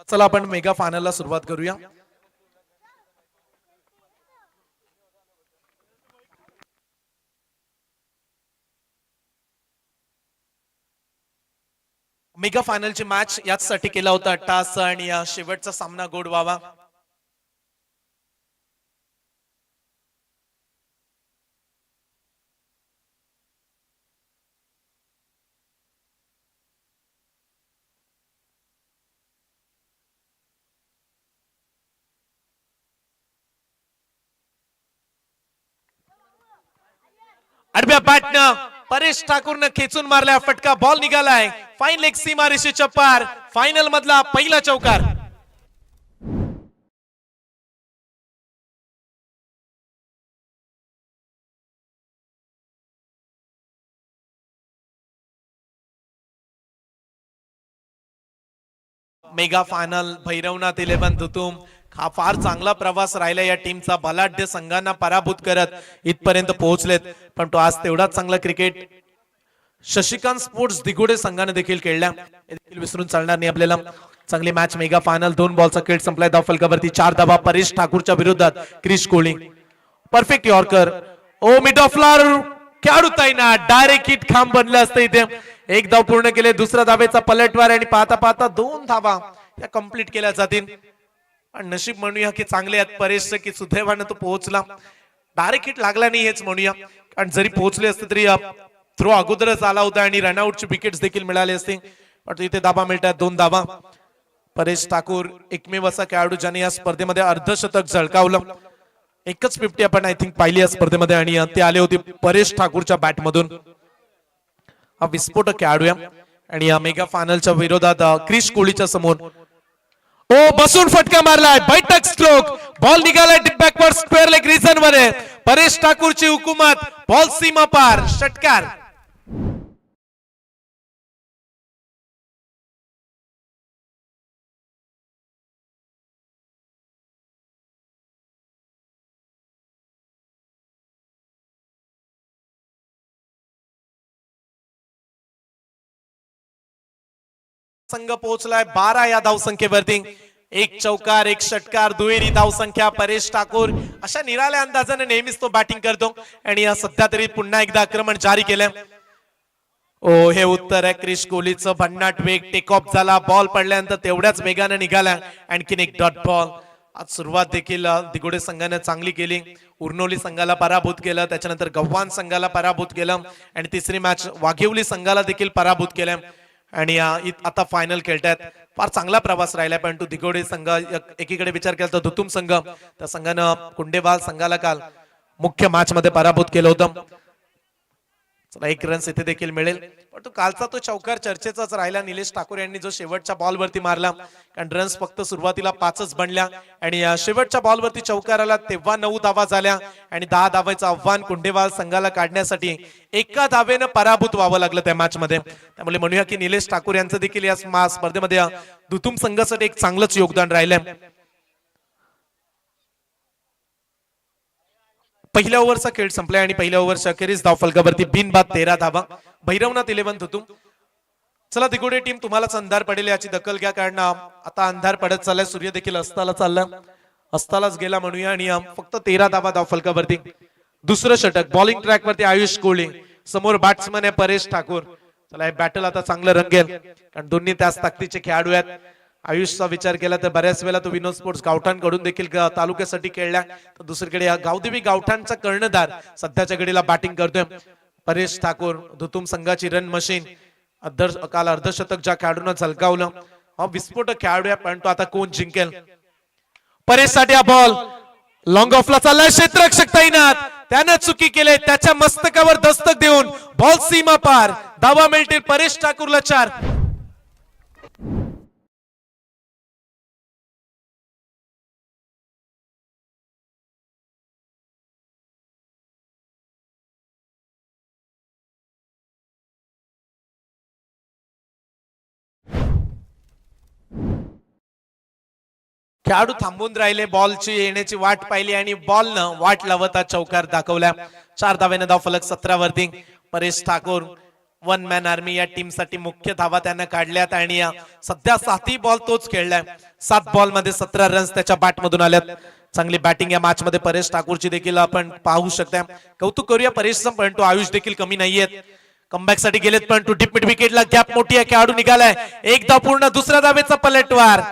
चला आपण मेगा फायनलला सुरुवात करूया। मेगा फायनलची मॅच याचसाठी केला होता टास आणि या शेवटचा सामना गोड व्हावा। आडव्या बॅटनं परेश ठाकूरनं खेचून मारलाय फटका, बॉल निघालाय फाईन लेग सीमारेषेच्या पार। फायनल मधला पहिला चौकार। मेगा फायनल भैरवनाथ 11 धुतुम हा फार चांगला प्रवास राहिला या टीमचा। बलाढ्य संघांना पराभूत करत इथपर्यंत पोहोचलेत, पण तो आज तेवढाच चांगला क्रिकेट शशिकांत स्पोर्ट्स दिगोडे संघाने देखील खेळला, देखील विसरून चालणार नाही आपल्याला। चांगली मॅच मेगा फायनल, 2 बॉलचा खेळ संपलाय। धाव फलकावरती 4 धावा परेश ठाकूरच्या विरोधात Krish Kohli. Perfect yorker, oh mid off फ्लॉर खेळाडू ताईना डायरेक्ट हिट खांब बनलं असतं इथे। एक धाव पूर्ण केले, दुसऱ्या धावेचा पलटवार आणि पाहता पाहता 2 धावा या कंप्लीट केल्या जातील। नशीब म्हणूया की चांगले आहेत परेश की सुदैवाने तो पोहोचला, डायरेक्ट हिट लागला नाही हेच म्हणूया। कारण जरी पोहोचले असते तरी थ्रो अगोदरच आला होता आणि रनआउटची विकेट्स देखील मिळाले असते, पण इथे धावा मिळतात 2 धावा। परेश ठाकूर एकमेव असा खेळाडू ज्याने या स्पर्धेमध्ये अर्धशतक झळकावलं। एकच 50 आपण आय थिंक पाहिली या स्पर्धेमध्ये आणि ते आले होते परेश ठाकूरच्या बॅटमधून। हा विस्फोटक खेळाडू आणि या मेगा फायनलच्या विरोधात क्रिश कोहलीच्या समोर ओ बसून फटका मारलाय, बैठक स्ट्रोक, बॉल निघालाय deep backward square leg region मध्ये। परेश ठाकूरची हुकूमत, बॉल सीमा पार, षटकार। संघ पोहोचलाय 12 या धावसंख्येवरती। एक चौकार, एक षटकार, दुहेरी धावसंख्या। परेश ठाकूर अशा निराळ्या अंदाजाने नेहमीच तो बॅटिंग करतो आणि सध्या तरी पुन्हा एकदा आक्रमण जारी केलंय। ओ हे उत्तर आहे क्रिश कोहलीचं। भन्नाट वेग, टेक ऑफ झाला, बॉल पडल्यानंतर तेवढ्याच वेगाने निघाला। आणखीन एक डॉट बॉल। आज सुरुवात देखील दिगोडे संघाने चांगली केली, उर्नोली संघाला पराभूत केलं, त्याच्यानंतर गव्हाण संघाला पराभूत केलं आणि तिसरी मॅच वाघिवली संघाला देखील पराभूत केलं आणि आता फायनल खेळतात। फार चांगला प्रवास राहिलाय, पण तो दिगोडे संघ एकीकडे विचार केला तर धुतुम संघ त्या संघानं कुंडेवाल संघाला काल मुख्य मॅच मध्ये पराभूत केलं होतं। चला 1 रन इथे देखील मिळेल, पण तो कालचा तो चौकार चर्चेचाच राहिला निलेश ठाकूर यांनी जो शेवटच्या बॉलवरती मारला। कारण रन्स फक्त सुरुवातीला 5च बनल्या आणि शेवटच्या बॉलवरती चौकार आला तेव्हा 9 धावा झाल्या आणि 10 धावांचं आव्हान कुंडेवाल संघाला काढण्यासाठी एका धावेनं पराभूत व्हावं लागलं त्या मॅच मध्ये। त्यामुळे म्हणूया की निलेश ठाकूर यांचं देखील या स्पर्धेमध्ये धुतुम संघासाठी एक चांगलंच योगदान राहिलंय। पहिल्या ओव्हरचा खेळ संपलाय आणि पहिल्या ओव्हरच्या अखेरीस धाव फलकावरती बिनबाद 13 धावा। भैरवनाथ 11 धुतुम। चला दिगोडे टीम तुम्हालाच अंधार पडेल याची दखल घ्या, कारण आता अंधार पडत चाललाय, सूर्य देखील अस्ताला चालला, अस्तालाच गेला म्हणूया आणि फक्त 13 धावा धाव फलकावरती। दुसरं षटक, बॉलिंग ट्रॅक वरती आयुष कोहली, समोर बॅट्समन आहे परेश ठाकूर। चला हे बॅटल आता चांगलं रंगेल, कारण दोन्ही त्याच ताकदीचे खेळाडू आहेत। आयुषचा विचार केला तर बऱ्याच वेळा तो विनोद स्पोर्ट्स गावठाणकडून देखील तालुक्यासाठी खेळला, तर दुसरीकडे गावदेवी गावठाणचा कर्णधार सध्याच्या घडीला बॅटिंग करतोय। परेश ठाकूर धुतुम संघाची रन मशीन, काल अर्धशतक ज्या खेळाडूंना झलकावलं, हा विस्फोटक खेळाडू आहे, पण तो आता कोण जिंकेल। परेश साठी हा बॉल लॉंग ऑफला चाललाय, क्षेत्ररक्षक तैनात, त्यानं चुकी केली, त्याच्या मस्तकावर दस्तक देऊन बॉल सीमा पार। धावा मिळतील परेश ठाकूरला 4। खेळाडू थांबून राहिले, बॉलची येण्याची वाट पाहिली आणि बॉलनं वाट लावता चौकार दाखवला। 4 धावेने धाव फलक 17 वरती। Paresh Thakur one man army या टीम साठी मुख्य धावा त्यांना काढल्यात आणि सध्या 7ही बॉल तोच खेळलाय. 7 बॉल मध्ये 17 रन्स त्याच्या बॅट मधून आल्यात. चांगली बॅटिंग या मॅच मध्ये परेश ठाकूरची देखील आपण पाहू शकता. कौतुक करूया परेशचं, परंतु आयुष देखील कमी नाहीयेत. कमबॅक साठी गेलेत परंतु डीप मिड विकेटला गॅप मोठी आहे, खेळाडू निघालाय. एकदा पूर्ण दुसऱ्या धावेचा पलटवार.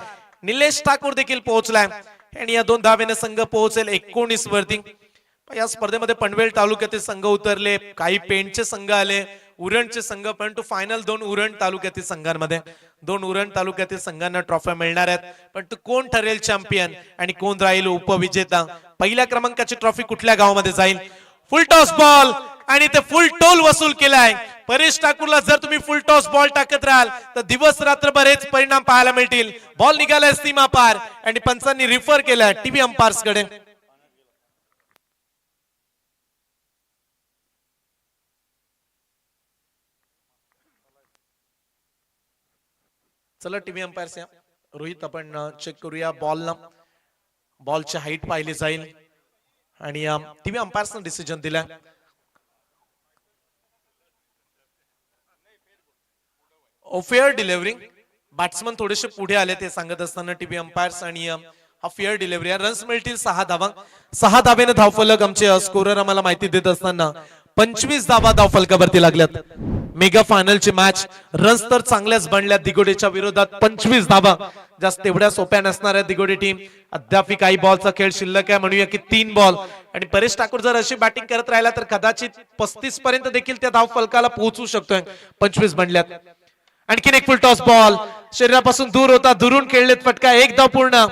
निलेश ठाकूर देखील पोहोचलाय आणि या 2 धावेने संघ पोहोचेल 19 वरती. या स्पर्धेमध्ये पनवेल तालुक्यातील संघ उतरले, काही पेंटचे संघ आले, उरणचे संघ, परंतु फायनल 2 उरण तालुक्यातील संघांमध्ये. 2 उरण तालुक्यातील संघांना ट्रॉफ्या मिळणार आहेत. परंतु कोण ठरेल चॅम्पियन आणि कोण राहील उपविजेता, पहिल्या क्रमांकाची ट्रॉफी कुठल्या गावामध्ये जाईल? फुल टॉस बॉल आणि ते फुल टोल वसूल केलाय परेश ठाकूरला. जर तुम्ही फुल टॉस बॉल टाकत राहाल तर दिवस रात्रभर हेच परिणाम पाहायला मिळतील. बॉल निघालाय सीमा पार आणि पंचांनी रिफर केलाय टीव्ही अंपायर्स कडे. चला टीव्ही अंपायर्स या. रोहित आपण चेक करूया बॉलला. बॉलची हाईट पाहिली जाईल आणि टीव्ही अंपायर्सने डिसिजन दिलाय. Fair delivering. बॅट्समन थोडेसे पुढे आले ते सांगत असताना टीव्ही अंपायर्स, आणि हा फेअर डिलिव्हरी. रन्स मिळतील 6 धावा. 6 धावेने धावफलक आमचे स्कोरर आम्हाला माहिती देत असताना 25 धावा धावफलकावरती लागल्यात. Mega फायनलची match. रन्स तर चांगल्याच बनल्यात दिगोडेच्या विरोधात. 25 धावा जास्त तेवढ्या सोप्या नसणार आहे. दिगोडे टीम अद्याप काही बॉलचा खेळ शिल्लक आहे, म्हणूया की 3 बॉल. आणि परेश ठाकूर जर अशी बॅटिंग करत राहिला तर कदाचित 35 पर्यंत देखील त्या धावफलकाला पोहोचू शकतोय. 25 बनल्यात. आणखीन एक फुल टॉस बॉल शरीरापासून दूर होता, दुरून खेळलेत फटका. एक धाव पूर्ण.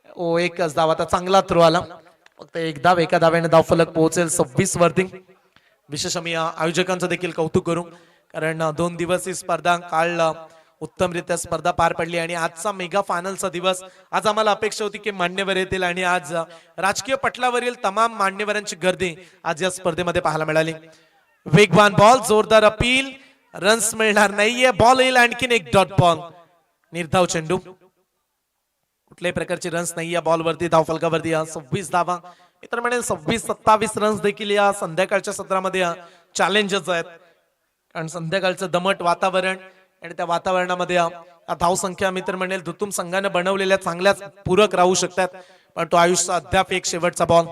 ओ एकच धाव. आता चांगला थ्रो आला. फक्त एक धाव, एका धाव्याने धावफलक पोहोचेल 26 वरती. विशेष आम्ही आयोजकांचं देखील कौतुक करू, कारण 2 दिवस ही स्पर्धा काल उत्तमरित्या स्पर्धा पार पडली आणि आजचा मेगा फायनलचा दिवस. आज आम्हाला अपेक्षा होती की मान्यवर येतील आणि आज राजकीय पटलावरील तमाम मान्यवरांची गर्दी आज या स्पर्धेमध्ये पाहायला मिळाली. वेगवान बॉल, जोरदार अपील, रन्स मिळणार नाहीये. बॉल येईल आणखीन एक डॉट बॉल. निर्धाव चेंडू. कुठल्याही प्रकारचे रन्स नाही या बॉलवरती, धावफलकावरती. 26 धावा. मित्र म्हणेल 26-27 रन्स देखील या संध्याकाळच्या सत्रामध्ये चॅलेंजेस आहेत, कारण संध्याकाळचं दमट वातावरण आणि त्या वातावरणामध्ये धावसंख्या मित्र म्हणेल दुतुम संघाने बनवलेल्या चांगल्याच पूरक राहू शकतात. पण तो आयुष्य अद्याप एक शेवटचा बॉल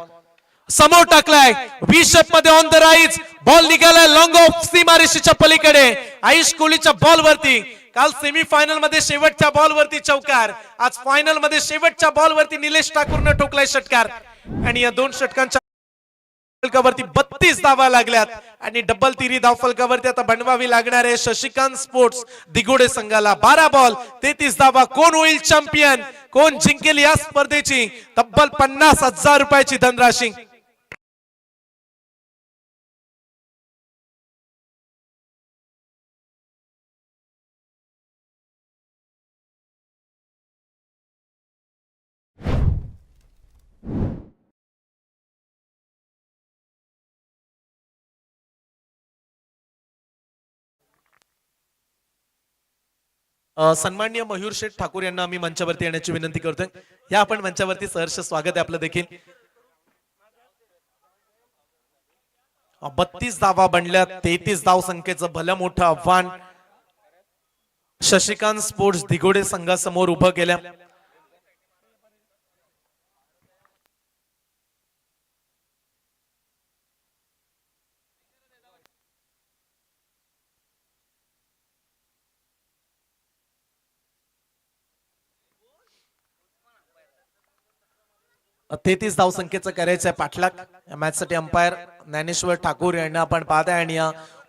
समोर टाकलाय. 20 शेप मध्ये ऑन द राईज. बॉल निघालाय लॉंग ऑफ सीमारेषेच्या पलीकडे. आयुष कोहलीच्या बॉल वरती. काल सेमीफायनल मध्ये शेवटच्या बॉल वरती चौकार, आज फायनल मध्ये शेवटच्या बॉल वरती निलेश ठाकूरने ठोकलाय षटकार. आणि या 2 षटकांच्या फलकावरती 32 धावा लागल्यात आणि डबल तिरी धावफलकावरती आता बनवावी लागणार आहे शशिकांत स्पोर्ट्स दिगोडे संघाला. 12 बॉल 33 धावा. कोण होईल चॅम्पियन, कोण जिंकेल या स्पर्धेची तब्बल 50,000 रुपयाची धनराशी. सन्माननीय मयूर शेठ ठाकूर यांना आम्ही मंचावरती येण्याची विनंती करतोय. या आपण मंचावरती सहर्ष स्वागत आहे आपलं देखील. 32 धावा बनल्या. 33 धाव संख्येचं भलं मोठं आव्हान शशिकांत स्पोर्ट्स दिगोडे संघासमोर उभं केलं. तेहतीस धाव संख्येचं करायचं आहे पाठलाग. या मॅच साठी अंपायर ज्ञानेश्वर ठाकूर यांना आपण पाहताय आणि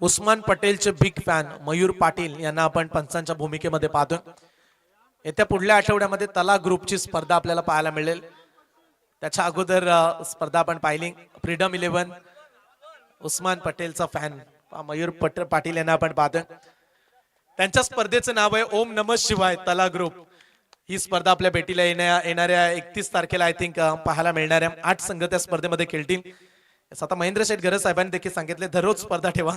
उस्मान पटेलचे बिग फॅन मयूर पाटील यांना आपण पंचांच्या भूमिकेमध्ये पाहतोय. येत्या पुढल्या आठवड्यामध्ये तला ग्रुपची स्पर्धा आपल्याला पाहायला मिळेल. त्याच्या अगोदर स्पर्धा आपण पाहिली फ्रीडम 11. उस्मान पटेलचा फॅन मयूर पाटील यांना आपण पाहतोय. त्यांच्या स्पर्धेचं नाव आहे ओम नमः शिवाय तला ग्रुप. ही स्पर्धा आपल्या भेटीला येणाऱ्या 31 तारखेला आय थिंक पाहायला मिळणार आहे. 8 संघ त्या स्पर्धेमध्ये खेळतील. आता महेंद्र शेठ घरत साहेबांनी देखील सांगितले दररोज स्पर्धा ठेवा.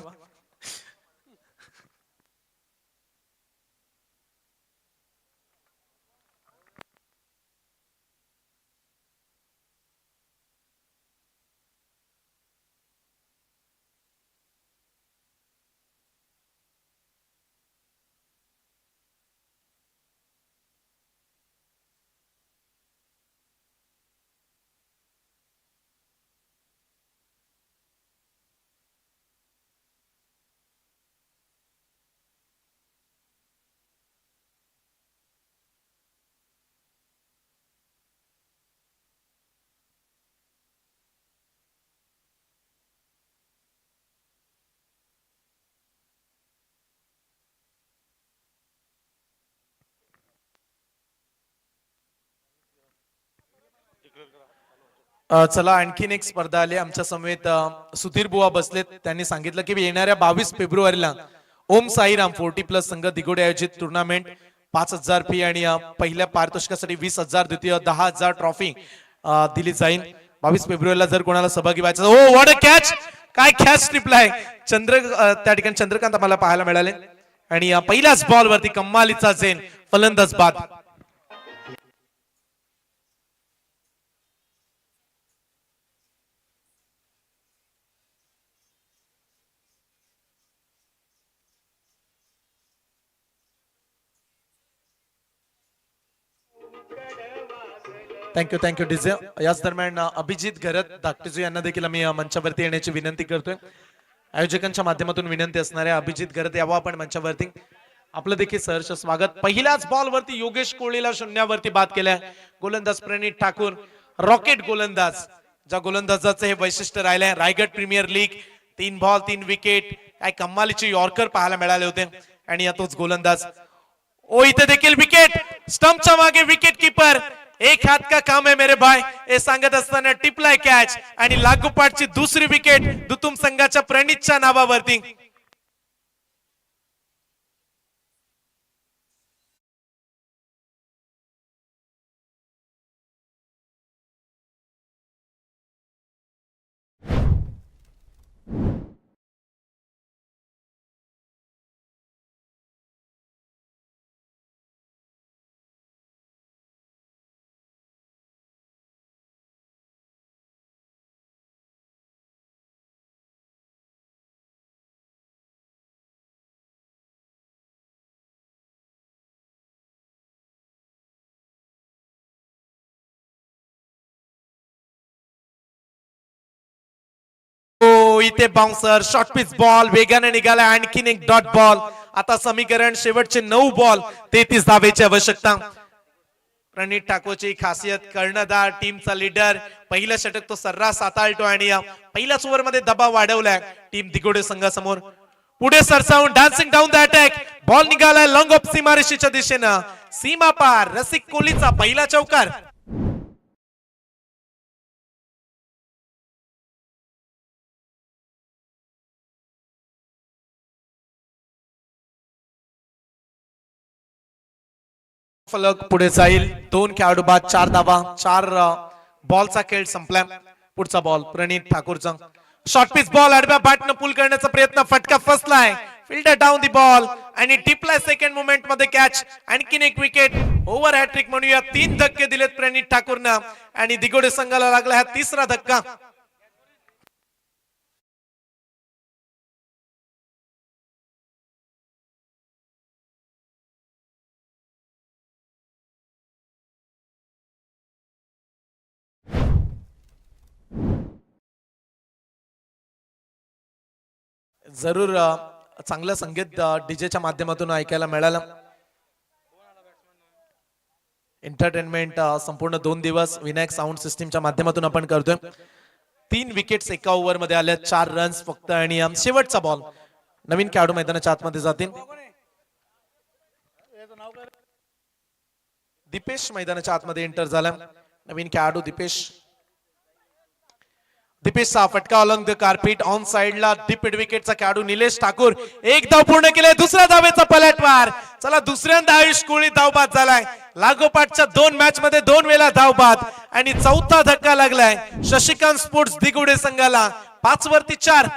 चला आणखीन एक स्पर्धा आली आमच्या समवेत सुधीर बुवा बसलेत. त्यांनी सांगितलं की येणाऱ्या 22 फेब्रुवारीला ओम साईराम 40+ संघ दिगोडे आयोजित टुर्नामेंट 5,000 फी आणि पहिल्या पारितोषिकासाठी 20,000 द्वितीय 10,000 ट्रॉफी दिली जाईल. 22 फेब्रुवारीला जर कोणाला सहभागी व्हायचं ओ व्हॉट अ कॅच, काय कॅच टिपलाय त्या ठिकाणी चंद्रकांत आम्हाला पाहायला मिळाले आणि पहिल्याच बॉल वरती कमालीचा झेल फलंदाज बाद. Thank you DJ. याच दरम्यान अभिजित घरत धाकटेजू यांना देखील आम्ही मंचावरती येण्याची विनंती करतोय. आयोजकांच्या माध्यमातून विनंती असणाऱ्या अभिजित घरत यावं आपण मंचावरती. आपलं देखील सहर्ष स्वागत. पहिल्याच बॉल वरती योगेश कोहलीला शून्यावरती बाद केलाय. गोलंदाज प्रणित ठाकूर रॉकेट गोलंदाज, ज्या गोलंदाजाचं हे वैशिष्ट्य राहिलंय. Raigad premier league 3 ball 3 wicket, काय कमालीचे यॉर्कर पाहायला मिळाले होते आणि यातच गोलंदाज ओ इथे देखील विकेट. स्टंपच्या मागे विकेट कीपर एक हात का काम है मेरे भाई हे सांगत असताना टिपलाय कॅच आणि लागोपाठची दुसरी विकेट दुतुम संघाच्या प्रणितच्या नावावरती. इथे बाउन्सर शॉर्ट पिच बॉल वेगाने निघाला. आणखीन एक डॉट बॉल. आता समीकरण शेवटचे 9 बॉल 33 धावेची आवश्यकता. प्रणित ठाकूरची खासियत कर्णधार टीमचा लीडर. पहिलं षटक तो सर्रास हाताळतो आणि पहिल्याच ओव्हर मध्ये दबाव वाढवलाय टीम दिगोडे संघासमोर. पुढे सरसावून dancing down the attack ball निघालाय लॉंग ऑफ सीमारेषेच्या दिशेनं. सीमा पार रसिक कोहलीचा पहिला चौकार. फलक पुढे जाईल. 2 खेळाडू बाद 4 धावा. 4 बॉलचा खेळ संपला. पुढचा बॉल प्रणित ठाकूरचा शॉर्ट पिच बॉल आडव्या बॅटनं पुल करण्याचा प्रयत्न. फटका फसलाय. फिल्डर डाऊन दी बॉल आणि टिपलाय सेकंड मोमेंट मध्ये कॅच. आणखीन एक विकेट. ओव्हर हॅट्रिक म्हणूया. 3 धक्के दिलेत प्रणित ठाकूरनं आणि दिगोडे संघाला लागला हा तिसरा धक्का. जरूर चांगलं संगीत डीजेच्या माध्यमातून ऐकायला मिळालं. एंटरटेनमेंट संपूर्ण 2 दिवस विनायक साऊंड सिस्टीमच्या माध्यमातून आपण करतोय. 3 विकेट्स एका ओव्हर मध्ये आल्या. 4 रन्स फक्त आणि शेवटचा बॉल. नवीन खेळाडू मैदानाच्या आतमध्ये जातील. दीपेश मैदानाच्या आतमध्ये एंटर झाला. नवीन खेळाडू दीपेश चा फटका अलॉंग द कार्पेट ऑन साइडला. डीप मिड विकेटचा खेळाडू निलेश ठाकूर एक धाव पूर्ण केले. दुसऱ्या धावेचा पलटवार. चला दुसऱ्यांदा आयुष कोहली धावबाद झालाय. लागोपाठच्या 2 मॅच मध्ये 2 वेळा धावबाद आणि चौथा धक्का लागलाय शशिकांत स्पोर्ट्स दिगोडे संघाला. 5 वरती 4.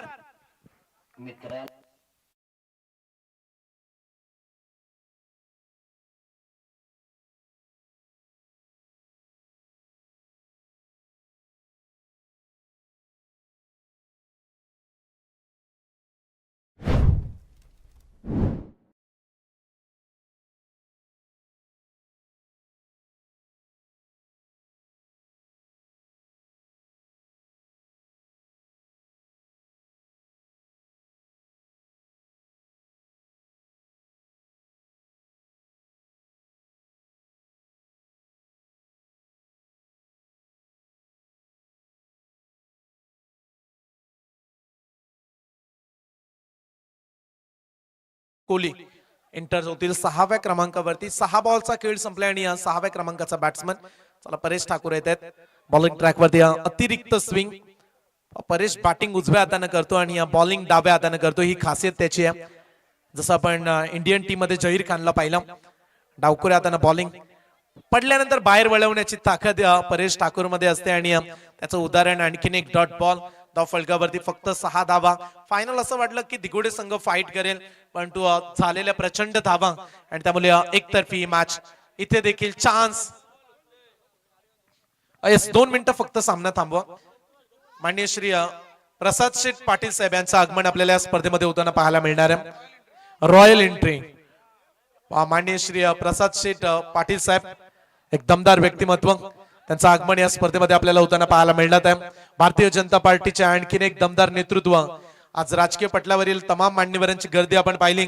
कोहली एंटर होतील 6व्या क्रमांकावरती. 6 बॉलचा खेळ संपला आणि 6व्या क्रमांकाचा बॅट्समन चला परेश ठाकूर येत आहेत बॉलिंग ट्रॅकवरती अतिरिक्त स्विंग. परेश बॅटिंग उजव्या हाताने करतो आणि बॉलिंग डाव्या हाताने करतो, ही खासियत त्याची आहे. जसं आपण इंडियन टीम मध्ये जहीर खानला पाहिलं, डावकुऱ्या हाताने बॉलिंग पडल्यानंतर बाहेर वळवण्याची ताकद परेश ठाकूर मध्ये असते. आणि त्याचं उदाहरण आणखीन एक डॉट बॉल, धाव फलकावरती फक्त 6 धावा. फायनल असं वाटलं की दिगोडे संघ फाईट करेल, परंतु झालेल्या प्रचंड धावा आणि त्यामुळे एकतर्फी मॅच. इथे देखील चान्स. 2 मिनिटं फक्त सामना थांबवा. माननीय श्री प्रसाद शेठ पाटील साहेब यांचं आगमन आपल्याला या स्पर्धेमध्ये होताना पाहायला मिळणार आहे. रॉयल एंट्री माननीय श्री प्रसाद शेठ पाटील साहेब, एक दमदार व्यक्तिमत्व, त्यांचं आगमन या स्पर्धेमध्ये आपल्याला होताना पाहायला मिळणार आहे. भारतीय जनता पार्टीचे आणखीन एक दमदार नेतृत्व. आज राजकीय पटलावरील तमाम मान्यवरांची गर्दी आपण पाहिली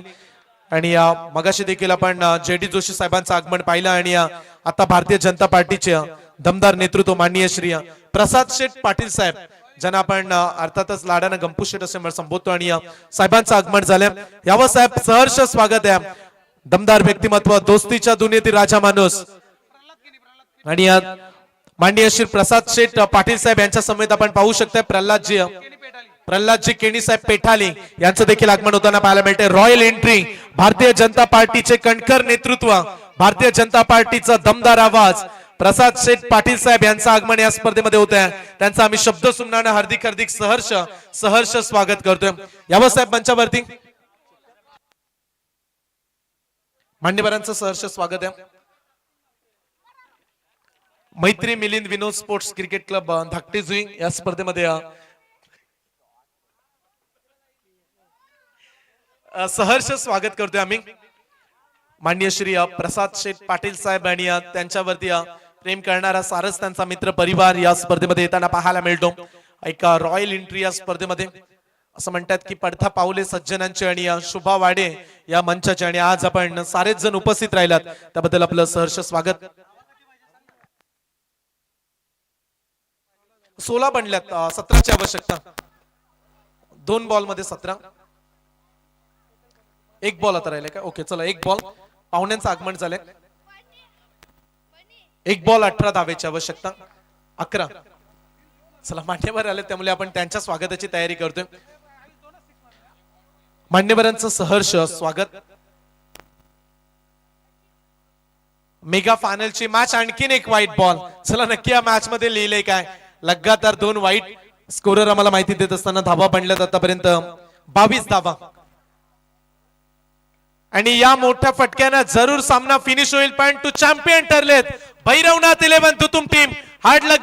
आणि मगाशी देखील आपण JD जोशी साहेबांचं आगमन पाहिलं. आणि आता भारतीय जनता पार्टीचे दमदार नेतृत्व माननीय श्री प्रसाद शेठ पाटील साहेब, ज्यांना आपण अर्थातच लाडानं गंपू शेठ असे संबोधतो, आणि साहेबांचं आगमन झालंय. यावं साहेब, सहर्ष स्वागत आहे. दमदार व्यक्तिमत्व, दोस्तीच्या दुनियेतील राजा माणूस. आणि माननीय श्री प्रसाद शेठ पाटील साहेब यांच्या समेत आपण पाहू शकता प्रल्हादजी केणी साहेब पेठाले यांचं देखील आगमन होताना पाहायला मिळते. रॉयल एंट्री, भारतीय जनता पार्टीचे कणखर नेतृत्व, भारतीय जनता पार्टीचा दमदार आवाज, प्रसाद शेठ पाटील साहेब यांचं आगमन या स्पर्धेमध्ये होत आहे. त्यांचं आम्ही शब्द सुमनानं हार्दिक हार्दिक सहर्ष स्वागत करतोय. यावं साहेब मंचावरती. मान्यवरांचं सहर्ष स्वागत आहे. मैत्री मिलिंद विनोद स्पोर्ट्स क्रिकेट क्लब धाकटे जुई या स्पर्धेमध्ये सहर्ष स्वागत करतोय आम्ही. माननीय श्री प्रसाद शेठ पाटील साहेब आणि त्यांच्यावरती प्रेम करणारा सारस त्यांचा मित्र परिवार या स्पर्धेमध्ये येताना पाहायला मिळतो. एक रॉयल एंट्री या स्पर्धेमध्ये. असं म्हणतात की पडथा पाऊले सज्जनांचे आणि शुभा वाडे या मंचाचे, आणि आज आपण सारेच जण उपस्थित राहिलात त्याबद्दल आपलं सहर्ष स्वागत. 16 बनल्यात, 17ची आवश्यकता. 2 बॉल मध्ये 17. 1 बॉल आता राहिलाय का? ओके चला, 1 बॉल. पाहुण्यांचं आगमन झालंय. 1 बॉल 18 धावेची आवश्यकता. 11. चला, मान्यवर आले त्यामुळे आपण त्यांच्या स्वागताची तयारी करतोय. मान्यवरांचं सहर्ष स्वागत. मेगा फायनलची मॅच, आणखीन एक व्हाईट बॉल. चला, नक्की या मॅच मध्ये लिहिलंय काय? लगातार 2 व्हाईट. स्कोरर आम्हाला माहिती देत असताना धावा बनल्यात आतापर्यंत 22 धावा. आणि या मोठ्या फटक्यानं जरूर सामना फिनिश होईल. पण टू चॅम्पियन ठरलेत भैरवनाथ 11 तुतुम टीम. हार्ड लक.